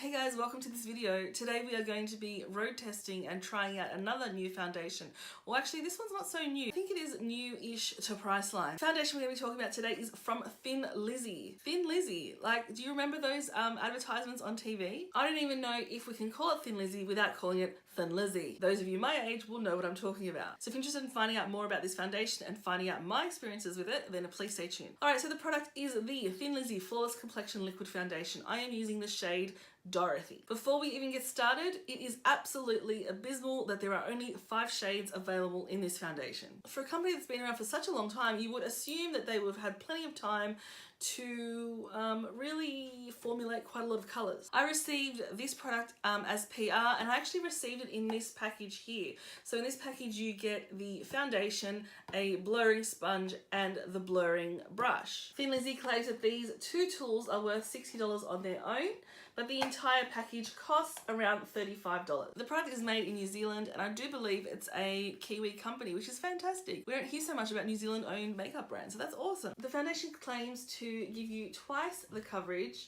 Hey guys, welcome to this video. Today we are going to be road testing and trying out another new foundation. Well, actually this one's not so new. I think it is new-ish to Priceline. The foundation we're going to be talking about today is from Thin Lizzy. Thin Lizzy, like, do you remember those advertisements on TV? I don't even know if we can call it Thin Lizzy without calling it Thin Lizzy. Those of you my age will know what I'm talking about. So if you're interested in finding out more about this foundation and finding out my experiences with it, then please stay tuned. Alright, so the product is the Thin Lizzy Flawless Complexion Liquid Foundation. I am using the shade Dorothy. Before we even get started, it is absolutely abysmal that there are only 5 shades available in this foundation. For a company that's been around for such a long time, you would assume that they would have had plenty of time to really formulate quite a lot of colours. I received this product as PR, and I actually received it in this package here. So in this package you get the foundation, a blurring sponge and the blurring brush. Thin Lizzy claims that these 2 tools are worth $60 on their own, but the entire package costs around $35. The product is made in New Zealand, and I do believe it's a Kiwi company, which is fantastic. We don't hear so much about New Zealand owned makeup brands, so that's awesome. The foundation claims to give you twice the coverage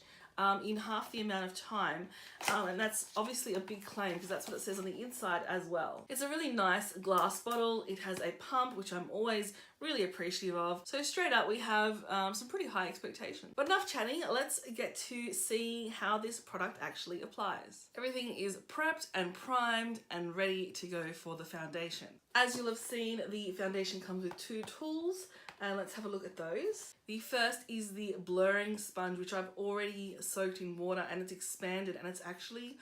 in half the amount of time, and that's obviously a big claim because that's what it says on the inside as well. It's a really nice glass bottle. It has a pump, which I'm always really appreciative of. So straight up we have some pretty high expectations. But enough chatting, let's get to see how this product actually applies. Everything is prepped and primed and ready to go for the foundation. As you'll have seen, the foundation comes with 2 tools, and let's have a look at those. The first is the blurring sponge, which I've already soaked in water, and it's expanded, and it's actually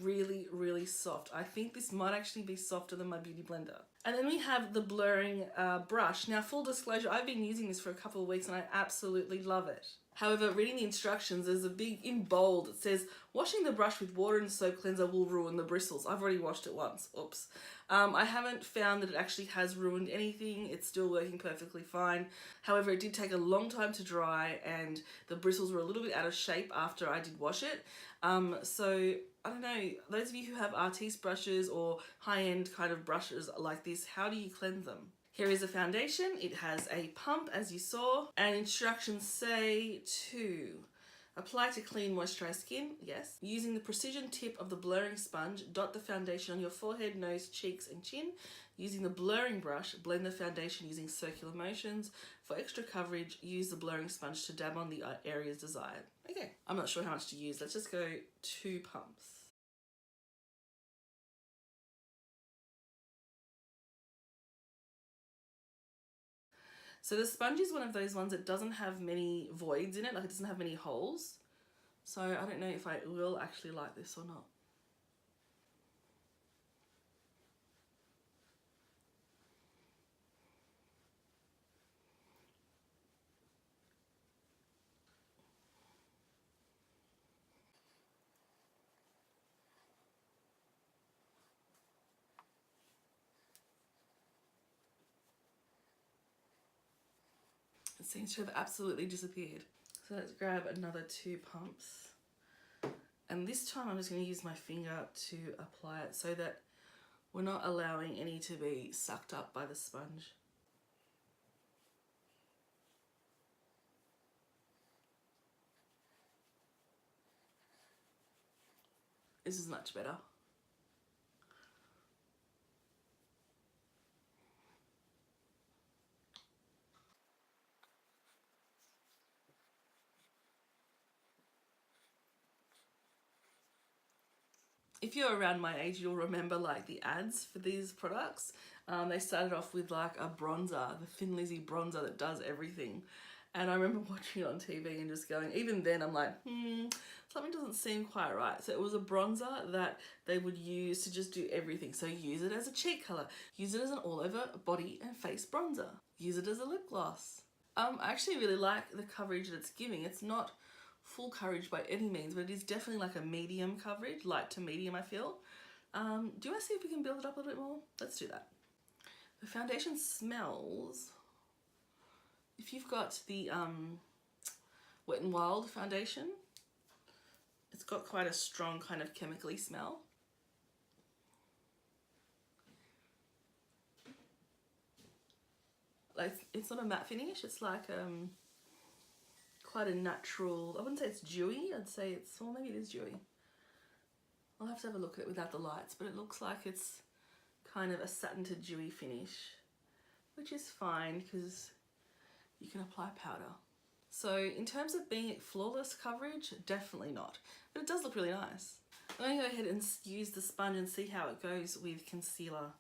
really soft. I think this might actually be softer than my beauty blender. And then we have the blurring brush. Now, full disclosure, I've been using this for a couple of weeks and I absolutely love it. However, reading the instructions, there's a big, in bold, it says, washing the brush with water and soap cleanser will ruin the bristles. I've already washed it once, oops. I haven't found that it actually has ruined anything. It's still working perfectly fine. However, it did take a long time to dry and the bristles were a little bit out of shape after I did wash it. So, I don't know, those of you who have artiste brushes or high-end kind of brushes like this, how do you cleanse them? Here is a foundation. It has a pump, as you saw, and instructions say to apply to clean, moisturize skin, yes. Using the precision tip of the blurring sponge, dot the foundation on your forehead, nose, cheeks, and chin. Using the blurring brush, blend the foundation using circular motions. For extra coverage, use the blurring sponge to dab on the areas desired. Okay, I'm not sure how much to use. Let's just go 2 pumps. So the sponge is one of those ones that doesn't have many voids in it, like it doesn't have many holes. So I don't know if I will actually like this or not. It seems to have absolutely disappeared. So let's grab another 2 pumps. And this time I'm just going to use my finger to apply it so that we're not allowing any to be sucked up by the sponge. This is much better. If you're around my age, you'll remember like the ads for these products. They started off with like a bronzer, the Thin Lizzy bronzer that does everything. And I remember watching it on TV and just going, even then I'm like, something doesn't seem quite right. So it was a bronzer that they would use to just do everything. So use it as a cheek colour, use it as an all over body and face bronzer, use it as a lip gloss. I actually really like the coverage that it's giving. It's not full coverage by any means, but it is definitely like a medium coverage, light to medium I feel. Do you want to see if we can build it up a little bit more? Let's do that. The foundation smells, if you've got the Wet n Wild foundation, it's got quite a strong kind of chemically smell. Like, it's not a matte finish, it's like quite a natural, I wouldn't say it's dewy, I'd say it's, well, maybe it is dewy. I'll have to have a look at it without the lights, but it looks like it's kind of a satin to dewy finish, which is fine because you can apply powder. So in terms of being flawless coverage, definitely not, but it does look really nice. I'm going to go ahead and use the sponge and see how it goes with concealer.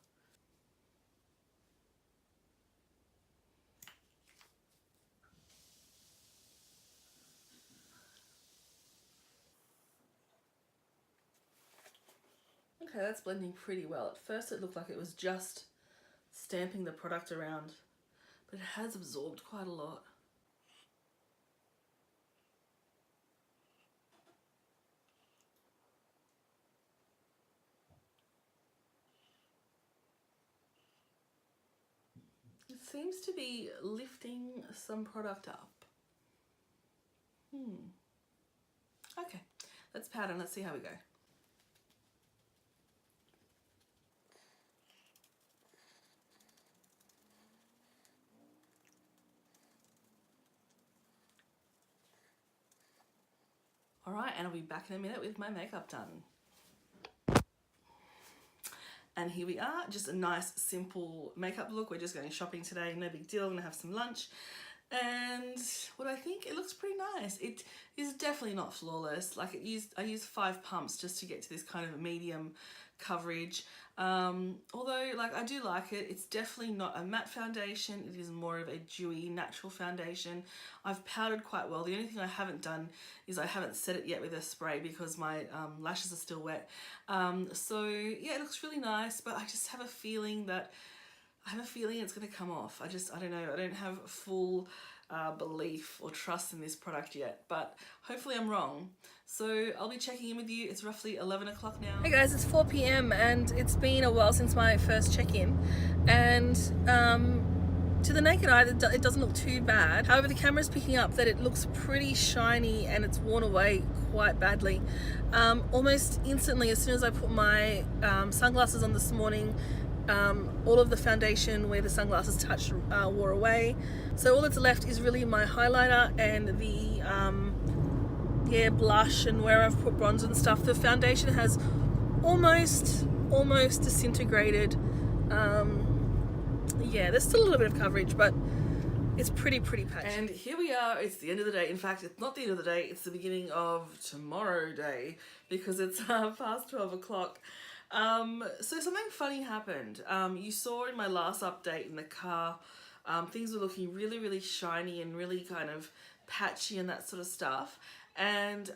Okay, that's blending pretty well. At first it looked like it was just stamping the product around, but it has absorbed quite a lot. It seems to be lifting some product up. Okay, let's powder and let's see how we go. Alright, and I'll be back in a minute with my makeup done. And here we are, just a nice simple makeup look. We're just going shopping today, no big deal. I'm gonna have some lunch. And what I think, it looks pretty nice. It is definitely not flawless. Like I used 5 pumps just to get to this kind of medium coverage. Although like I do like it, it's definitely not a matte foundation. It is more of a dewy natural foundation. I've powdered quite well. The only thing I haven't done is I haven't set it yet with a spray because my lashes are still wet. So yeah, it looks really nice, but I just have a feeling that it's going to come off. I don't know. I don't have full belief or trust in this product yet, but hopefully I'm wrong. So I'll be checking in with you. It's roughly 11 o'clock now. Hey guys, it's 4 p.m. and it's been a while since my first check-in, and to the naked eye it doesn't look too bad. However, the camera's picking up that it looks pretty shiny and it's worn away quite badly. Almost instantly, as soon as I put my sunglasses on this morning, all of the foundation where the sunglasses touched wore away. So all that's left is really my highlighter and the blush, and where I've put bronzer and stuff. The foundation has almost disintegrated. Yeah, there's still a little bit of coverage, but it's pretty patchy. And here we are, it's the end of the day. In fact, it's not the end of the day, it's the beginning of tomorrow day, because it's past 12 o'clock. So something funny happened. You saw in my last update in the car, things were looking really shiny and really kind of patchy and that sort of stuff. And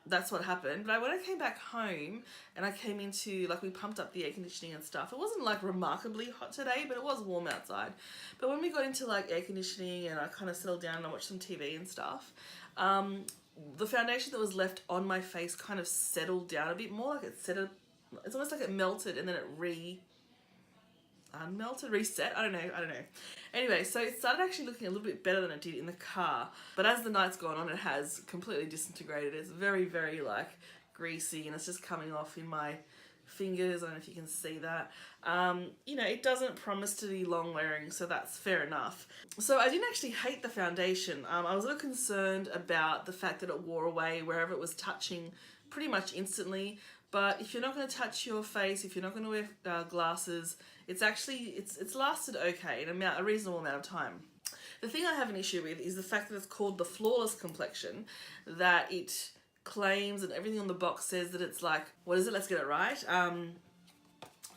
that's what happened. But when I came back home and I came into, like, we pumped up the air conditioning and stuff. It wasn't like remarkably hot today, but it was warm outside. But when we got into like air conditioning and I kind of settled down and I watched some TV and stuff, the foundation that was left on my face kind of settled down a bit more. Like it's almost like it melted and then it reset. I don't know. Anyway, so it started actually looking a little bit better than it did in the car. But as the night's gone on, it has completely disintegrated. It's very like greasy and it's just coming off in my fingers. I don't know if you can see that. You know, it doesn't promise to be long wearing, so that's fair enough. So I didn't actually hate the foundation. I was a little concerned about the fact that it wore away wherever it was touching pretty much instantly. But if you're not going to touch your face, if you're not going to wear glasses, it's lasted okay in a reasonable amount of time. The thing I have an issue with is the fact that it's called the flawless complexion, that it claims, and everything on the box says that it's like, what is it? Let's get it right.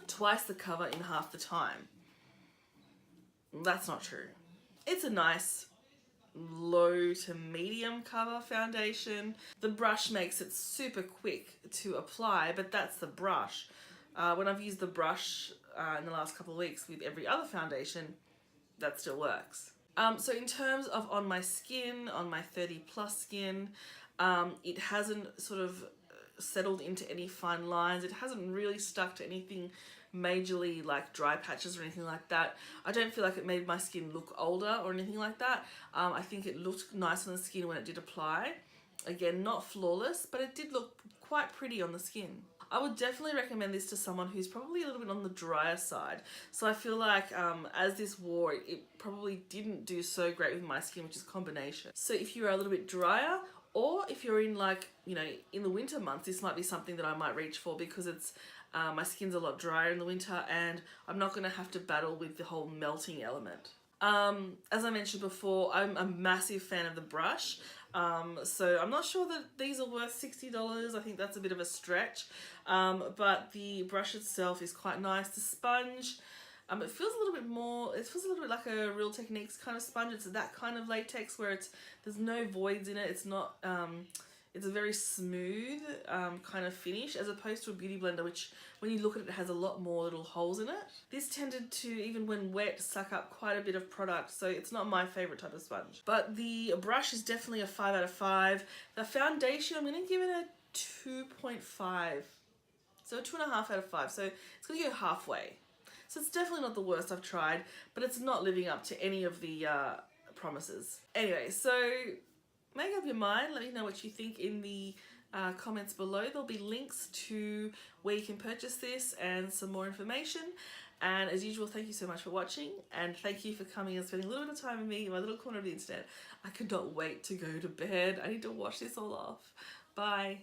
Twice the cover in half the time. That's not true. It's a nice low to medium cover foundation. The brush makes it super quick to apply, but that's the brush. When I've used the brush in the last couple of weeks with every other foundation, that still works. So in terms of on my skin, on my 30 plus skin, it hasn't sort of settled into any fine lines. It hasn't really stuck to anything majorly like dry patches or anything like that. I don't feel like it made my skin look older or anything like that. I think it looked nice on the skin when it did apply. Again, not flawless, but it did look quite pretty on the skin. I would definitely recommend this to someone who's probably a little bit on the drier side. So I feel like as this wore, it probably didn't do so great with my skin, which is a combination. So if you're a little bit drier, Or if you're in like, you know, in the winter months, this might be something that I might reach for because it's my skin's a lot drier in the winter and I'm not going to have to battle with the whole melting element. As I mentioned before, I'm a massive fan of the brush. So I'm not sure that these are worth $60. I think that's a bit of a stretch. But the brush itself is quite nice. The sponge, it feels a little bit more, it feels a little bit like a Real Techniques kind of sponge. It's that kind of latex where there's no voids in it. It's not, it's a very smooth kind of finish, as opposed to a beauty blender, which when you look at it has a lot more little holes in it. This tended to, even when wet, suck up quite a bit of product, so it's not my favourite type of sponge. But the brush is definitely a 5 out of 5. The foundation, I'm going to give it a 2.5. So a 2.5 out of 5. So it's going to go halfway. So it's definitely not the worst I've tried, but it's not living up to any of the promises. Anyway, so make up your mind. Let me know what you think in the comments below. There'll be links to where you can purchase this and some more information. And as usual, thank you so much for watching, and thank you for coming and spending a little bit of time with me in my little corner of the internet. I could not wait to go to bed. I need to wash this all off. Bye.